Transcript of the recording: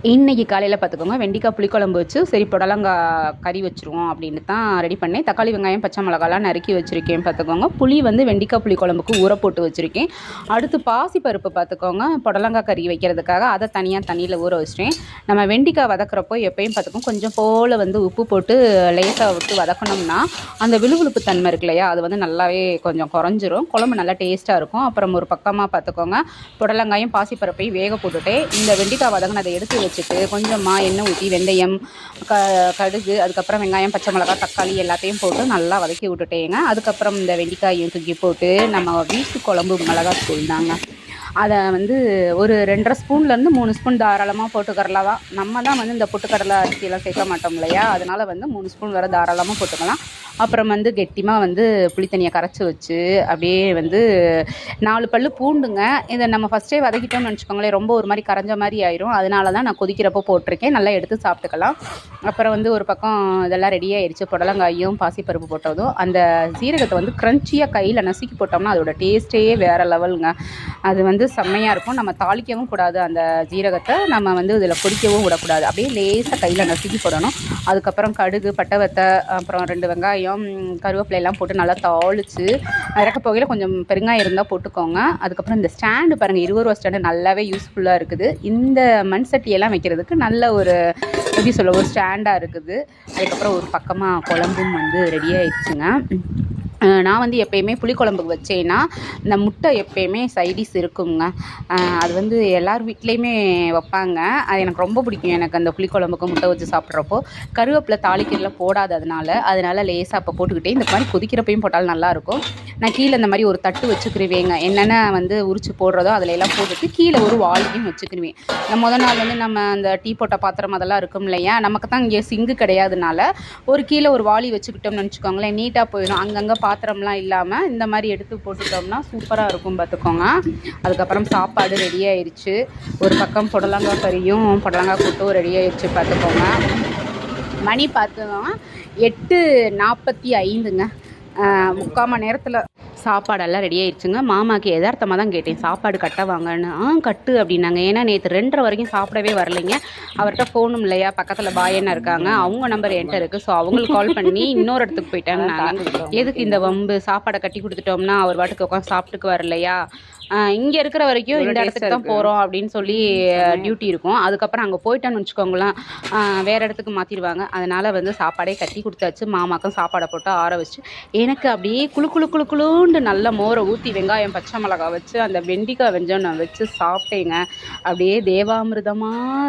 இன்றைக்கி காலையில் பார்த்துக்கோங்க வெண்டைக்காய் புளிக்குழம்பு வச்சு சரி புடலங்காய் கறி வச்சுருவோம் அப்படின்னு தான் ரெடி பண்ணேன். தக்காளி வெங்காயம் பச்சை மிளகாலாம் நறுக்கி வச்சுருக்கேன் பார்த்துக்கோங்க. புளி வந்து வெண்டைக்காய் புளிக்குழம்புக்கு ஊற போட்டு வச்சுருக்கேன். அடுத்து பாசிப்பருப்பு பார்த்துக்கோங்க புடலங்காய் கறி வைக்கிறதுக்காக அதை தனியாக தண்ணியில் ஊற வச்சிட்டேன். நம்ம வெண்டைக்காய் வதக்குறப்போ எப்பயும் பார்த்துக்கோங்க கொஞ்சம் போல் வந்து உப்பு போட்டு லேசாக விட்டு வதக்கணும்னா அந்த விழுவிழுப்பு தன்மை இருக்கு இல்லையா, அது வந்து நல்லாவே கொஞ்சம் குறைஞ்சிரும். குழம்பு நல்லா டேஸ்ட்டாக இருக்கும். அப்புறம் ஒரு பக்கமாக பார்த்துக்கோங்க புடலங்காயும் பாசிப்பருப்பையும் வேக போட்டுட்டேன். இந்த வெண்டைக்காய் வதங்கினதை எடுத்து வச்சுட்டு கொஞ்சமாக எண்ணெய் ஊற்றி வெந்தயம் கடுகு அதுக்கப்புறம் வெங்காயம் பச்சை மிளகாய் தக்காளி எல்லாத்தையும் போட்டு நல்லா வதக்கி விட்டுட்டேங்க. அதுக்கப்புறம் இந்த வெண்டைக்காயும் தூக்கி போட்டு நம்ம வீட்டு குழம்பு மிளகாய் தூள் தாங்க, அதை வந்து ஒரு 2.5 ஸ்பூன்லேருந்து 3 ஸ்பூன் தாராளமாக போட்டுக்கரலாம் தான். நம்ம தான் வந்து இந்த பொட்டுக்கடலை அரிசியெல்லாம் சேர்க்க மாட்டோம் இல்லையா, அதனால் வந்து 3 ஸ்பூன் வரை தாராளமாக போட்டுக்கலாம். அப்புறம் வந்து கெட்டிமாக வந்து புளித்தண்ணியை கரைச்சி வச்சு அப்படியே வந்து 4 பல்லு பூண்டுங்க. இதை நம்ம ஃபஸ்ட்டே வதக்கிட்டோம்னு நினச்சிக்கோங்களேன், ரொம்ப ஒரு மாதிரி கரைஞ்ச மாதிரி ஆயிரும். அதனால தான் நான் கொதிக்கிறப்போ போட்டிருக்கேன். நல்லா எடுத்து சாப்பிட்டுக்கலாம். அப்புறம் வந்து ஒரு பக்கம் இதெல்லாம் ரெடி ஆயிடுச்சு. புடலங்காயும் பாசிப்பருப்பு போட்டதும் அந்த சீரகத்தை வந்து க்ரன்ச்சியாக கையில் நசுக்கி போட்டோம்னா அதோட டேஸ்ட்டே வேறு லெவலுங்க. அது வந்து செம்மையாக இருக்கும். நம்ம தாளிக்கவும் கூடாது, அந்த ஜீரகத்தை நம்ம வந்து இதில் கொதிக்கவும் விடக்கூடாது. அப்படியே லேசாக கையில் நசுக்கி போடணும். அதுக்கப்புறம் கடுகு பட்டை வத்தை அப்புறம் 2 வெங்காயம் கருவேப்பிலையெல்லாம் போட்டு நல்லா தாளித்து இறக்க போகையில் கொஞ்சம் பெருங்காயம் இருந்தால் போட்டுக்கோங்க. அதுக்கப்புறம் இந்த ஸ்டாண்டு பாருங்கள், 20 ரூபா ஸ்டாண்டு நல்லாவே யூஸ்ஃபுல்லாக இருக்குது. இந்த மண் சட்டியெல்லாம் வைக்கிறதுக்கு நல்ல ஒரு எப்படி சொல்ல ஒரு ஸ்டாண்டாக இருக்குது. அதுக்கப்புறம் ஒரு பக்கமாக குழம்பும் வந்து ரெடி ஆயிடுச்சுங்க. நான் வந்து எப்போயுமே புளிக்குழம்புக்கு வச்சேன்னா இந்த முட்டை எப்போயுமே சைடிஷ் இருக்குங்க. அது வந்து எல்லார் வீட்லேயுமே வைப்பாங்க. அது எனக்கு ரொம்ப பிடிக்கும். எனக்கு அந்த புளிக்குழம்புக்கு முட்டை வச்சு சாப்பிட்றப்போ கருவேப்பிலை தாளிக்கிறதுல அதனால் லேசாக அப்போ போட்டுக்கிட்டே இந்த மாதிரி கொதிக்கிறப்பையும் போட்டாலும் நல்லாயிருக்கும். நான் கீழே இந்த மாதிரி ஒரு தட்டு வச்சுக்கிருவேங்க. என்னென்ன வந்து உரிச்சு போடுறதோ அதில் எல்லாம் போட்டுட்டு கீழே ஒரு வாளியும் வச்சுக்கிருவேன். முதல் நாள் வந்து நம்ம அந்த டீ போட்ட பாத்திரம் அதெல்லாம் இருக்கும் இல்லையா, நமக்கு தான் இங்கே சிங்கு கிடையாதுனால ஒரு கீழே ஒரு வாளி வச்சுக்கிட்டோம்னு வச்சுக்கோங்களேன், நீட்டாக போயிடும். அங்கங்கே பாத்திரம்லாம் இல்லாமல் இந்த மாதிரி எடுத்து போட்டுட்டோம்னா சூப்பராக இருக்கும் பார்த்துக்கோங்க. அதுக்கப்புறம் சாப்பாடு ரெடி ஆயிடுச்சு. ஒரு பக்கம் புடலங்காய் கறியும் புடலங்காய் கூட்டும் ரெடி ஆயிடுச்சு பார்த்துக்கோங்க. மணி பார்த்துக்கோங்க 8:45ங்க. 3/4 மணி நேரத்தில் சாப்பாடெல்லாம் ரெடி ஆயிடுச்சுங்க. மாமாவுக்கு எதார்த்தமாக தான் கேட்டேன் சாப்பாடு கட்ட வாங்கன்னு. கட்டு அப்படின்னாங்க. ஏன்னா நேற்று 2:30 வரைக்கும் சாப்பிடவே வரலைங்க. அவர்கிட்ட ஃபோனும் இல்லையா, பக்கத்தில் பாயன்னு இருக்காங்க, அவங்க நம்பர் என்கிட்ட இருக்குது. ஸோ அவங்களுக்கு கால் பண்ணி இன்னொரு இடத்துக்கு போயிட்டாங்க. எதுக்கு இந்த வம்பு, சாப்பாடை கட்டி கொடுத்துட்டோம்னா அவர் பாட்டுக்கு உட்காந்து சாப்பிட்டுக்கு வரலையா, இங்கே இருக்கிற வரைக்கும் இந்த இடத்துக்கு தான் போகிறோம் அப்படின்னு சொல்லி டியூட்டி இருக்கும். அதுக்கப்புறம் அங்கே போயிட்டான்னு வச்சுக்கோங்களேன், வேறு இடத்துக்கு மாற்றிடுவாங்க. அதனால் வந்து சாப்பாடே கட்டி கொடுத்தாச்சு. மாமாக்கும் சாப்பாடை போட்டு ஆற வச்சு எனக்கு அப்படியே குளுன்னு நல்ல மோரை ஊற்றி வெங்காயம் பச்சை மிளகாய் வச்சு அந்த வெண்டைக்காய் வெஞ்சம் நான் வச்சு சாப்பிட்டேங்க. அப்படியே தேவாமிர்தமாக